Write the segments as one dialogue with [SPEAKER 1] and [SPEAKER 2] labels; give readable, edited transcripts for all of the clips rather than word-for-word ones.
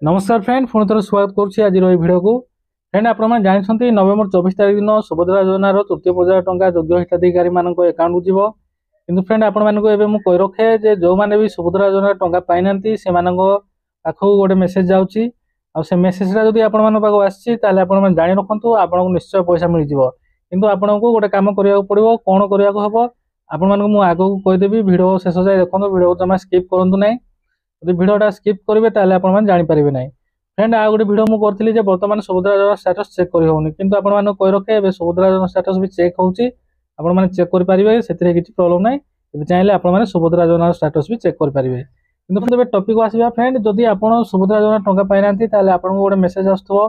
[SPEAKER 1] नमस्कार फ्रेंड पुणी थोड़ा स्वागत करुच्ची आज भिडियो को फ्रेंड आपने जानते नवेम्बर 24 तारीख दिन सुभद्रा योजनार तृतीय पर्याय टंका योग्य हिताधिकारी मान अकाउंट को जीव कि फ्रेंड आपको कही रखे जो मैंने भी सुभद्रा योजना टंका पाई ना से पाखक गोटे मेसेज जाऊँगी से मेसेजटा जब आप आसी जाणी रखु आपको निश्चय पैसा मिल जाव कि आपको गोटे कम करने पड़ो कौन करने को हम आपको आग को कहीदेवी भिडियो शेष जाए देखो भिडियो जमा स्किप करूँ ना यदि भिडियोटा स्किप करेंगे जापारे ना फ्रेंड आ गोटे भिडियो मुझे करी बर्तमान सुभद्रा योजना स्टेटस चेक कर होनी कि आपको कही रखे सुभद्रा योजना स्टेटस भी चेक होची चेक करेंगे से किसी प्रोब्लेम ना यदि चाहिए आपने सुभद्रा योजना स्टेटस भी चेक करेंगे कि टॉपिक आसवा फ्रेंड जदि आप सुभद्रा योजना टंका पाई ना आपको गोटे मेसेज आसो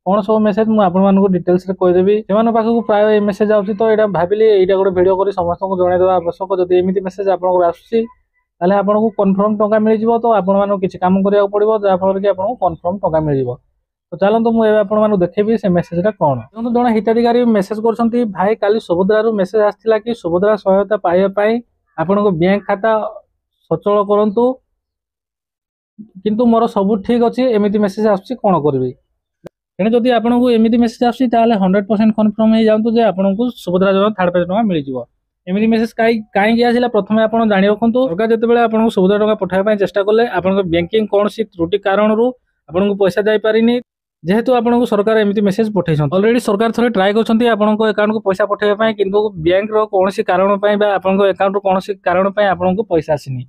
[SPEAKER 1] कौन सब मेसेज मुझे डिटेल्स कहीदेवी से पाखक प्राय मेसेज आती तो यहाँ भाविली यहाँ गोटे भिडियो कर समस्त जनईदेवा आवश्यक जब एमती मेसेज आपको आसूँ ताले आपको कन्फर्म टंका मिल जाव तो आपको किसी कम करा पड़ो जहाँफल कि आपको कन्फर्म टंका मिल जाव तो चलते मुझे आपको देखेबी से मेसेजटा कौन देखो जड़े हिताधिकारी मेसेज कर भाई काली सुभद्रा मेसेज आसाला कि सुभद्रा सहायता पाइबापी आपको बैंक खाता सचल करूँ किंतु मोर सब ठीक अच्छे एमती मेसेज आसूँ कौन करी तेणु जदि आपको एमती मेसेज आसूँ 100% कन्फर्म हो जातु आपको सुभद्रा योजना थर्ड पेज टंका मिल जाव एमती मेसेज कहीं आसाला प्रथम आप जाणी रखुँ सरकार जिते आपको सुभद्रा टंका पठाइबा चेष्टा कले आप बैंकिंग कौन सी त्रुटि कारण आपको पैसा जापारे जेहेतु आपको सरकार एमती मेसेज पठे अलरेडी सरकार थे ट्राए कर अकाउंट को पैसा पठाइबा कि बैंक कौन सी कारण अकाउंट कौन सी कारण आपको पैसा आसनी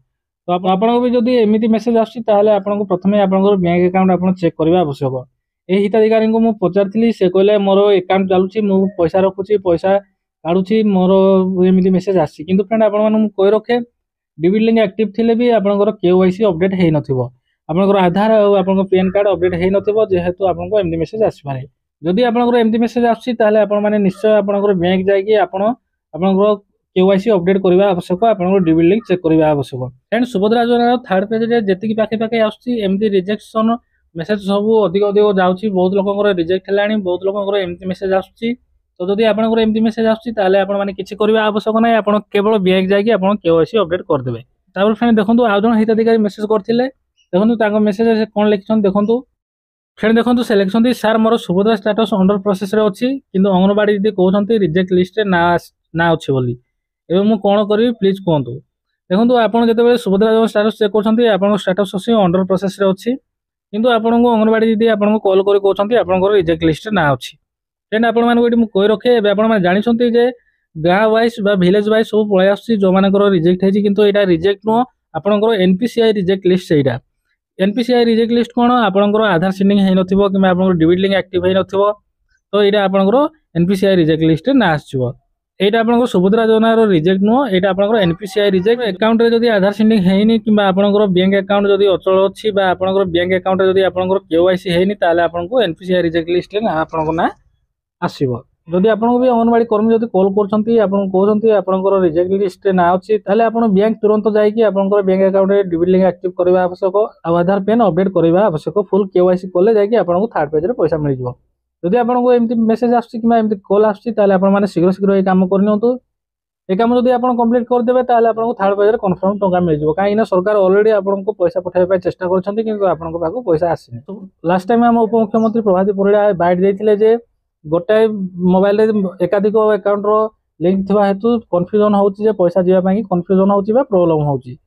[SPEAKER 1] तो आपको भी जब एमती मेसेज आपको प्रथम आप बैंक अकाउंट आप चेक करने आवश्यक ये हिताधिकारी को मुझे पचारि से कहले मोर अकाउंट चलुची मु पैसा रखुची पैसा काढ़ुची मोर एमती मेसेज आसी कि फ्रेंड आपको कही रखे डिबिट लिंक एक्टिव थे भी आपंकर केवाईसी अपडेट हो नथिबो आपंकर आधार और आपंकर पैन कार्ड अपडेट हो नथिबो जेहेतु आपको एमती मेसेज आसपारे जदि आपंकर एमती मेसेज आसी ताले आपण माने निश्चय आपंकर बैंक जाइए आपंकर केवाईसी अपडेट करने आवश्यक आपंकर डिबिट लिंक चेक करने आवश्यक फ्रेंड सुभद्रा योजना थर्ड पेज रे जेतिकी पाखे पाखे आसुची एमती रिजेक्शन मेसेज सब अधिक अधिक जाउची बहुत लोकंकर रिजेक्ट हेलानी बहुत लोकंकर एमती मेसेज आसुची तो जदि आपंकर एमती मेसेज आसुची ताले आपण माने किछि करबा आवश्यक नै आपण केवल बैंक जाइए आपण केवाईसी अपडेट कर देबे तापर फ्रेंड देखंतु आ जण हिताधिकारी मेसेज करथिले देखंतु तांको मेसेज से कोन लिखछन देखंतु फ्रेंड देखंतु सिलेक्शन दी सर मोर सुभद्रा स्टेटस अंडर प्रोसेस रे अछि किंतु अंगनवाड़ी दीदी कहउछंती रिजेक्ट लिस्ट रे ना अछि बोली एबे मु कोन करबी प्लीज कहंतु देखंतु आपण जते सुभद्रा योजना स्टेटस चेक करछंती आपण स्टेटस अछि अंडर प्रोसेस रे अछि किंतु आपण को अंगनवाड़ी दीदी आपण को कॉल करी कहउछंती आपण को रिजेक्ट लिस्ट रे ना अछि फ्रेंड आपण मानको एटी मु कहि रखे एबे आपण माने जानिछंती जे गाँ वाइज बा विलेज वाइज सब पळै आछि जो मानकर रिजेक्ट हेछि किंतु एटा रिजेक्ट नो आपणकर एनपीसीआई रिजेक्ट लिस्ट सेटा एनपीसीआई रिजेक्ट लिस्ट कोन आपणकर आधार सिंडिंग हे नथिबो कि आपणकर डिबिट लिंक एक्टिव हे नथिबो तो एटा आपणकर एनपीसीआई रिजेक्ट लिस्ट ना आछिबो एटा आपणकर सुभद्रा योजना रो रिजेक्ट नो एटा आपणकर एनपीसीआई रिजेक्ट अकाउंट रे जदी आधार सिंडिंग हेनी किबा आपणकर बैंक अकाउंट जदी अचल अछि बा आपणकर बैंक अकाउंट जदी आपणकर केवाईसी हेनी ताले आपणको एनपीसीआई रिजेक्ट लिस्ट ना आपणको ना आसीबो जदि आपको भी अंगनवाड़ी कर्मी जब कॉल कर रिजेक्ट लिस्ट ना अच्छी ताले आपण बैंक तुरंत जाइए आपंकर बैंक अकाउंट रे डिबिट लिंक एक्टिव करबा आवश्यक आ आधार पेन अपडेट करबा आवश्यक फुल केवाईसी कले जाइए आपको थर्ड पेज रे पैसा मिल जाव जदि आपको एमती मेसेज आछी कि एमती कॉल आछी ताले आपण माने शीघ्र शीघ्र ए काम करनियंतु ए काम जदि आपण कंप्लीट कर देबे ताले आपको थर्ड पेज रे कंफर्म टंका मिल जाव काई ना सरकार ऑलरेडी आपको पैसा पठाइबा चेष्टा करछंती किंतु आपनको पाखो पैसा आसीनी तो लास्ट टाइम हम उपमुख्यमंत्री प्रभाती परिड़ा बाइट देथिले जे गोटाए मोबाइल एकाधिक अकाउंट रो लिंक थिबा हेतु कन्फ्यूजन होउची जे पैसा जीवा पाई कन्फ्यूजन होउची बा प्रॉब्लम होउची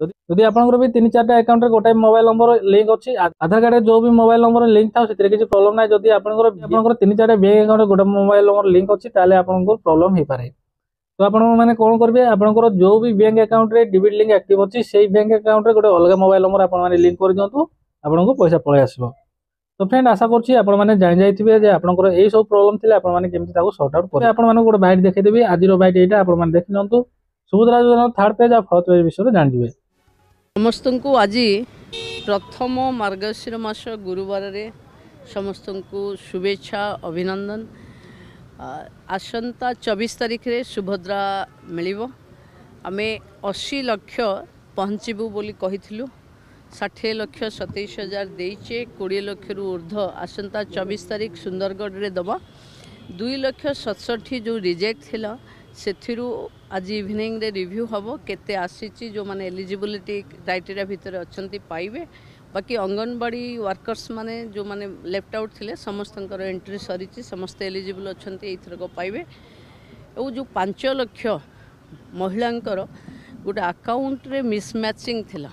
[SPEAKER 1] जदि आपनकर भी 3-4टा अकाउंट रे गोटाए मोबाइल नंबर लिंक अछि आधार कार्ड जो भी मोबाइल नंबर लिंक था सेतरे किछि प्रॉब्लम नै जदि आपनकर 3-4टा बैंक अकाउंट रे गोटा मोबाइल नंबर लिंक अछि ताले आपनकर प्रॉब्लम हे पारे तो आपण माने कोन करबे आपनकर जो भी बैंक अकाउंट रे डिबिट लिंक एक्टिव अछि सेही बैंक अकाउंट रे गोटे अलग मोबाइल नंबर आपण माने लिंक कर दियंतु आपनको पैसा पळे आसीबो तो फ्रेंड आशा करछि आपण माने जानि जाइथिबे जे आपनकर एई सब प्रॉब्लम थिले आपण माने केमति ताको सॉर्ट आउट करे आपण माने गोटे बाइट देखै देबी आजिरो बाइट एटा आपण माने देखि नंतु सुभद्रा योजना थर्ड पेज आ फोर्थ पेज विषय जानि दिबे
[SPEAKER 2] समस्त को आज प्रथम मार्गशीर मास गुरुवार रे समस्त को शुभेच्छा अभिनंदन आसंता 24 तारिख रे सुभद्रा मिलिबो आमे 80 लाख पहुँचबू बोली कहिथिलु 60 लाख 27,000 देचे 20 लाख रु ऊर्ध आसंता 24 तारिख सुंदरगढ़ रे दबा 2,67,000 जो रिजेक्ट थिला सेथिरु आज इवनिंग रे रिव्यू हबो केते आसीची जो माने एलिजिबिलिटी क्राइटेरिया भितर अछंती पाइबे बाकी अंगनवाड़ी वर्कर्स माने जो माने लेफ्ट आउट थिले समस्त एंट्री सरी समस्त एलिजिबल अच्छा एथरक पाइबे और जो 5 लाख महिलांकर गोटे अकाउंट रे मिसमैचिंग थिला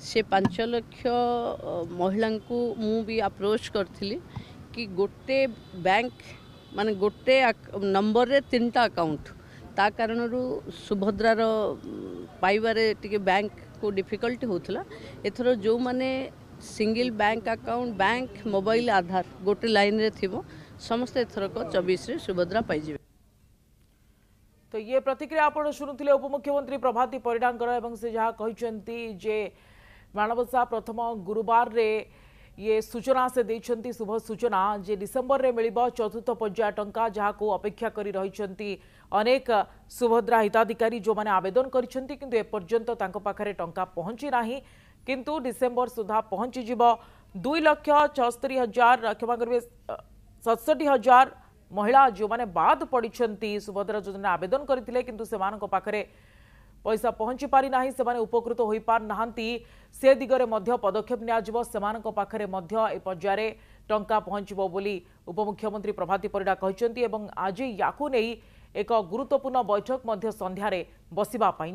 [SPEAKER 2] से 5 लाख महिला को मु भी अप्रोच करथिली कि गोटे बैंक माने गोटे नंबर रे 3टा अकाउंट ता कारण सुभद्रार पाइबारे टिके बैंक को डिफिकल्टी होता एथर जो माने single bank account bank mobile Aadhaar गोटे लाइन रे थिबो समस्त एथरक 24 रे सुभद्रा पाइजिबे।
[SPEAKER 3] तो ये प्रतिक्रिया आप शुणुले उपमुख्यमंत्री प्रभाती परिडांकर एवं से जहाँ कहते जे माणबसा प्रथम गुरुवार रे ये सूचना से देइछंती शुभ सूचना जे डिसेम्बर रे मिलिबो चतुर्थ पर्याय टंका जहाँ को अपेक्षा करी रहिछंती अनेक सुभद्रा हिताधिकारी जो माने आवेदन करिछंती किंतु ए पर्यंत तांको पाखरे टंका पहुंची नाही किंतु डिसेम्बर सुधा पहुंची जिवो 2,76,000 क्षमा करिवे 67,000 महिला जो माने बाद पड़िछंती सुभद्रा योजना आवेदन करथिले किंतु सेमानक पाखरे पैसा पहुंची पारि नाही सेमाने उपकृत होई पार नाहंती से दिगरे मध्य पदक्षेप नियाजिवो सेमानक पाखरे मध्य ए पर्याये टंका पहुंचबो बोली उपमुख्यमंत्री प्रभाती परिडा कहिसंती एवं आज याकु नेई एक गुरुत्वपूर्ण बैठक मध्य संध्यारे बसिबा पई